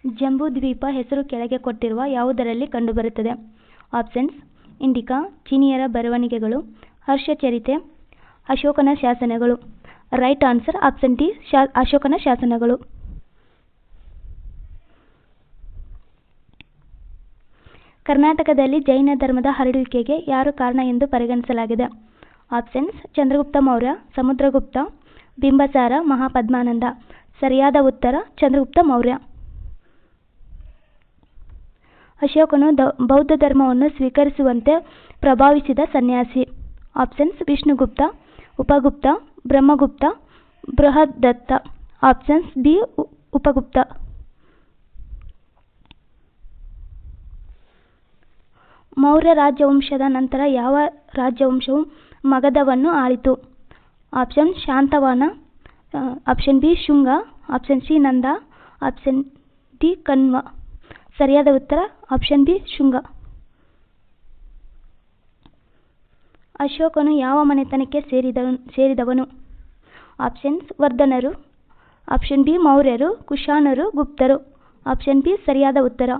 ಜಂಬೂ ದ್ವೀಪ ಹೆಸರು ಕೆಳಗೆ ಕೊಟ್ಟಿರುವ ಯಾವುದರಲ್ಲಿ ಕಂಡುಬರುತ್ತದೆ? ಆಪ್ಷನ್ಸ್: ಇಂಡಿಕಾ, ಚೀನಿಯರ ಬರವಣಿಗೆಗಳು, ಹರ್ಷಚರಿತೆ, ಅಶೋಕನ ಶಾಸನಗಳು. ರೈಟ್ ಆನ್ಸರ್ ಆಪ್ಷನ್ ಡಿ, ಅಶೋಕನ ಶಾಸನಗಳು. ಕರ್ನಾಟಕದಲ್ಲಿ ಜೈನ ಧರ್ಮದ ಹರಡುವಿಕೆಗೆ ಯಾರು ಕಾರಣ ಎಂದು ಪರಿಗಣಿಸಲಾಗಿದೆ? ಆಪ್ಷನ್ಸ್: ಚಂದ್ರಗುಪ್ತ ಮೌರ್ಯ, ಸಮುದ್ರಗುಪ್ತ, ಬಿಂಬಸಾರ, ಮಹಾಪದ್ಮಾನಂದ. ಸರಿಯಾದ ಉತ್ತರ ಚಂದ್ರಗುಪ್ತ ಮೌರ್ಯ. ಅಶೋಕನು ಬೌದ್ಧ ಧರ್ಮವನ್ನು ಸ್ವೀಕರಿಸುವಂತೆ ಪ್ರಭಾವಿಸಿದ ಸನ್ಯಾಸಿ. Options: Vishnugupta, Upagupta, Brahmagupta, Brihadatta. Options B, Upagupta. Maurya ರಾಜವಂಶದ ನಂತರ ಯಾವ ರಾಜವಂಶವು ಮಗಧವನ್ನು ಆಳಿತು? Option: Satavahana, option B, Shunga, option C, Nanda, option D, Kanva. ಸರಿಯಾದ ಉತ್ತರ ಆಪ್ಷನ್ ಬಿ, ಶುಂಗ. ಅಶೋಕನು ಯಾವ ಮನೆತನಕ್ಕೆ ಸೇರಿದವನು? ಆಪ್ಷನ್ಸ್: ವರ್ಧನರು, ಆಪ್ಷನ್ ಬಿ, ಮೌರ್ಯರು, ಕುಶಾಣರು, ಗುಪ್ತರು. ಆಪ್ಷನ್ ಬಿ ಸರಿಯಾದ ಉತ್ತರ.